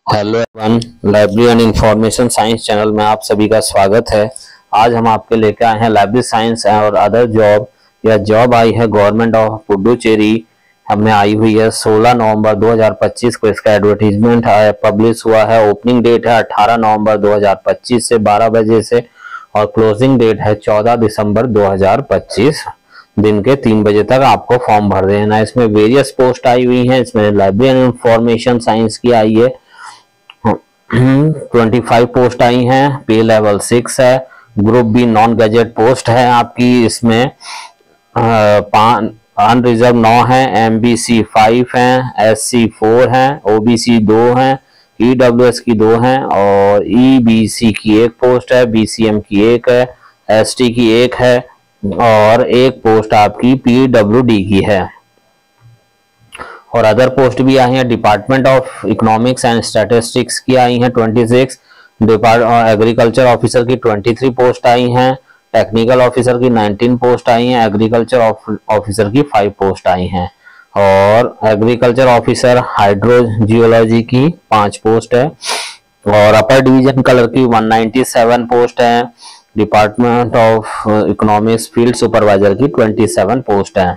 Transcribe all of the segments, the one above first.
Hello everyone, library and information science channel में आप सभी का स्वागत है। आज हम आपके लेकर आए हैं लाइब्रेरी साइंस और अदर जॉब। यह जॉब आई है गवर्नमेंट ऑफ पुडुचेरी हमें आई हुई है 16 नवंबर 2025 को। इसका एडवर्टीजमेंट है, पब्लिश हुआ है। ओपनिंग डेट है 18 नवंबर 2025 से 12 बजे से और क्लोजिंग डेट है 14 दिसंबर 2025 दिन के 3 बजे तक आपको फॉर्म भर देना। इसमें वेरियस पोस्ट आई हुई हैं। इसमें लाइब्रेरी एंड इंफॉर्मेशन साइंस की आई है 25 पोस्ट आई हैं। पे लेवल 6 है। Group B non gazetted post है आपकी। इसमें अनरिजर्व 9 है, एमबीसी 5 हैं, एससी 4 हैं, ओबीसी 2 हैं, ईडब्ल्यूएस की 2 हैं और ईबीसी की 1 पोस्ट है, बीसीएम की 1 है, एसटी की 1 है और 1 पोस्ट आपकी पीडब्ल्यूडी की है। और अदर पोस्ट भी आई हैं। Department of economics and statistics की आई हैं 26, एग्रीकल्चर ऑफिसर की 23 पोस्ट आई हैं, टेक्निकल ऑफिसर की 19 पोस्ट आई हैं, एग्रीकल्चर ऑफिसर की 5 पोस्ट आई हैं और एग्रीकल्चर ऑफिसर हाइड्रोजियोलॉजी की 5 पोस्ट है और अपर डिवीजन कलर की 197 पोस्ट है। Department of economics field supervisor की 27 पोस्ट है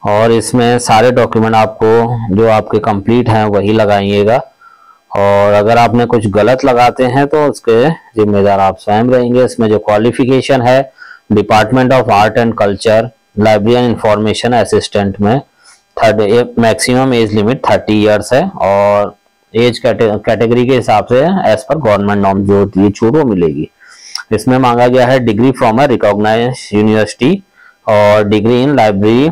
और इसमें सारे डॉक्यूमेंट आपको जो आपके कंप्लीट हैं वही लगाइएगा और अगर आपने कुछ गलत लगाते हैं तो उसके जिम्मेदार आप स्वयं रहेंगे। इसमें जो क्वालिफिकेशन है department of art and culture library and information assistant में मैक्सिमम एज लिमिट 30 इयर्स है और एज कैटेगरी के हिसाब से एज पर गवर्नमेंट नॉर्म जो होती है छूट वो मिलेगी। इसमें मांगा गया है degree from a recognised university और degree in library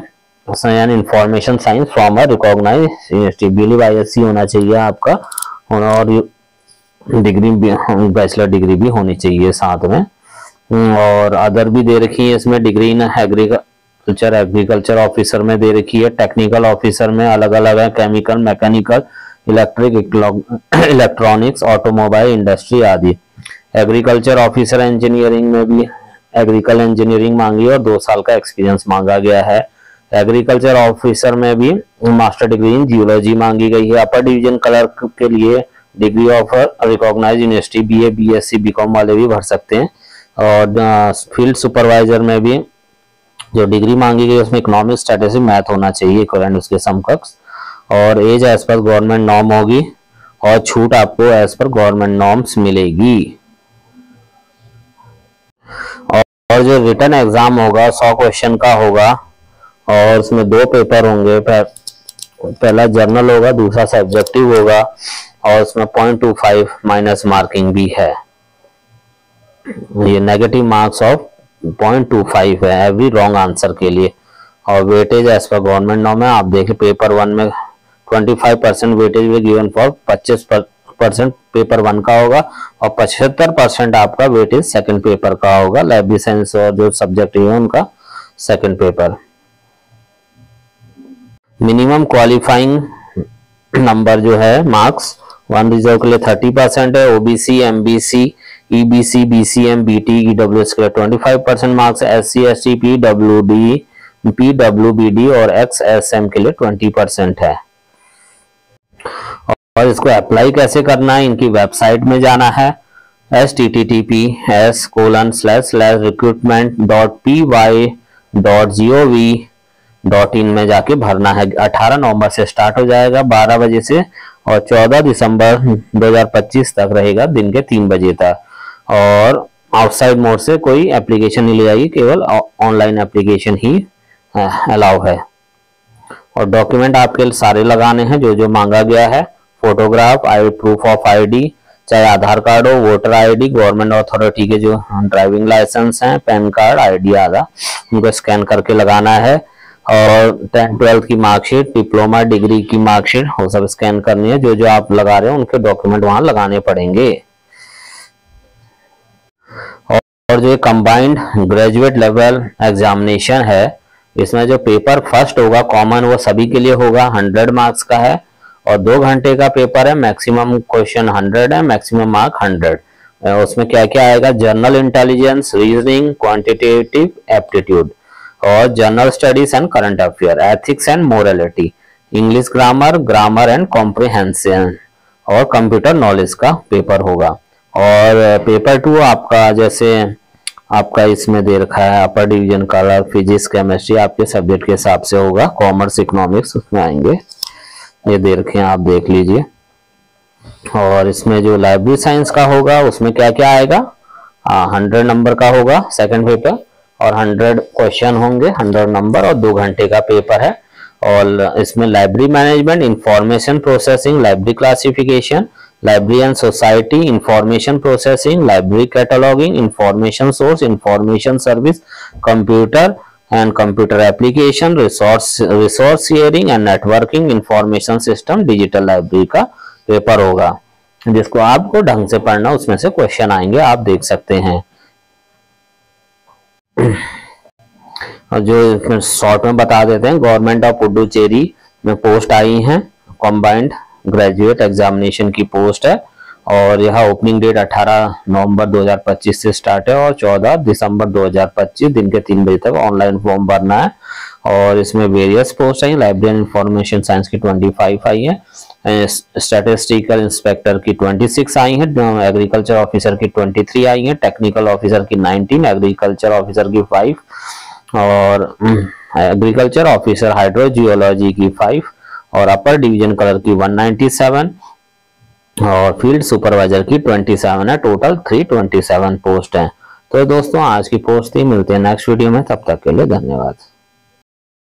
and information science from a recognised university. BLISC होना चाहिए आपका और डिग्री बैचलर डिग्री भी होनी चाहिए साथ में। और अदर भी दे रखी है इसमें। डिग्री इन एग्रीकल्चर ऑफिसर में दे रखी है, टेक्निकल ऑफिसर में अलग अलग है, chemical, mechanical, electronics, automobile industry आदि। एग्रीकल्चर ऑफिसर इंजीनियरिंग में भी एग्रीकल इंजीनियरिंग मांगी और 2 साल का एक्सपीरियंस मांगा गया है। एग्रीकल्चर ऑफिसर में भी मास्टर डिग्री इन जियोलॉजी मांगी गई है। अपर डिवीजन क्लर्क के लिए degree of recognised university BA BSc BCom वाले भी भर सकते हैं और फील्ड सुपरवाइजर में भी जो डिग्री मांगी गई उसमें इकोनॉमिक्स, स्टैटिस्टिक्स, मैथ होना चाहिए इक्विवेलेंट उसके समकक्ष और age as per government norm होगी और छूट आपको एज पर गवर्नमेंट नॉर्म्स मिलेगी। और जो रिटन एग्जाम होगा 100 क्वेश्चन का होगा और उसमें 2 पेपर होंगे। पहला जर्नल होगा, दूसरा सब्जेक्टिव होगा और उसमें 0.25 माइनस मार्किंग भी है। ये नेगेटिव मार्क्स ऑफ 0.25 है एवरी रॉन्ग आंसर के लिए और weightage as per government norm है। आप देखिए पेपर 1 में 25% वेटेज भी गिवन फॉर 25% पेपर 1 का होगा और 75% आपका वेटेज सेकंड पेपर का होगा। लाइब्रेरी साइंस और जो सब्जेक्टिव है उनका second paper. Minimum qualifying number जो है मार्क्स 1 रिजर्व के लिए 30% है, OBC, MBC, EBC, BCM, BT, EWS के लिए 25% मार्क्स, SC ST, पीडब्ल्यूबीडी और XSM के लिए 20% है। और इसको अप्लाई कैसे करना है, इनकी वेबसाइट में जाना है https://recruitment.py.gov.in में जाके भरना है। 18 नवंबर से स्टार्ट हो जाएगा 12 बजे से और 14 दिसंबर 2025 तक रहेगा दिन के 3 बजे तक। और आउटसाइड मोड से कोई एप्लीकेशन नहीं ले जाएगी, केवल ऑनलाइन एप्लीकेशन ही अलाउ है। और डॉक्यूमेंट आपके सारे लगाने हैं जो जो मांगा गया है। फोटोग्राफ, प्रूफ ऑफ आईडी, चाहे आधार कार्ड हो, वोटर आईडी, गवर्नमेंट अथॉरिटी के जो ड्राइविंग लाइसेंस हैं, पैन कार्ड, आईडी आधा उनको स्कैन करके लगाना है। और 10th-12th की मार्कशीट, डिप्लोमा, डिग्री की मार्कशीट वो सब स्कैन करनी है। जो जो आप लगा रहे हो उनके डॉक्यूमेंट वहां लगाने पड़ेंगे। और जो कंबाइंड ग्रेजुएट लेवल एग्जामिनेशन है इसमें जो पेपर फर्स्ट होगा कॉमन वो सभी के लिए होगा, 100 मार्क्स का है और 2 घंटे का पेपर है। मैक्सिमम क्वेश्चन 100 है, मैक्सिमम मार्क 100। उसमें क्या क्या आएगा, general intelligence, reasoning, quantitative aptitude और general studies and current affair, ethics and morality, English grammar, grammar and comprehension और कंप्यूटर नॉलेज का पेपर होगा। और पेपर 2 आपका जैसे आपका इसमें दे रखा है upper division colour, physics, chemistry आपके सब्जेक्ट के हिसाब से होगा, कॉमर्स, इकोनॉमिक्स उसमें आएंगे, ये दे रखे हैं आप देख लीजिए। और इसमें जो लाइब्रेरी साइंस का होगा उसमें क्या क्या आएगा, 100 नंबर का होगा सेकंड पेपर, और 100 क्वेश्चन होंगे, 100 नंबर, और 2 घंटे का पेपर है। और इसमें library management, information processing, library classification, library and society, information processing, library cataloguing, information source, information service, computer and computer application, resource sharing and networking, information system, digital library का paper होगा, जिसको आपको ढंग से पढ़ना, उसमें से क्वेश्चन आएंगे, आप देख सकते हैं। और जो शॉर्ट में बता देते हैं, गवर्नमेंट ऑफ पुडुचेरी में पोस्ट आई हैं, कंबाइंड ग्रेजुएट एग्जामिनेशन की पोस्ट है, और यह ओपनिंग डेट 18 नवंबर 2025 से स्टार्ट है और 14 दिसंबर 2025 दिन के 3 बजे तक ऑनलाइन फॉर्म भरना है। और इसमें वेरियस पोस्ट आई, लाइब्रेरी इंफॉर्मेशन साइंस की 25 आई है, स्टैटिस्टिकल इंस्पेक्टर की 26 आई है, एग्रीकल्चर ऑफिसर की 23 आई है, टेक्निकल ऑफिसर की 19, एग्रीकल्चर ऑफिसर की 5, और एग्रीकल्चर ऑफिसर हाइड्रोजियोलॉजी की 5, और अपर डिवीजन कलर की 197, और फील्ड सुपरवाइजर की 27 है। टोटल 327 पोस्ट हैं। तो दोस्तों आज की पोस्ट थी, मिलते हैं नेक्स्ट वीडियो में, तब तक के लिए धन्यवाद।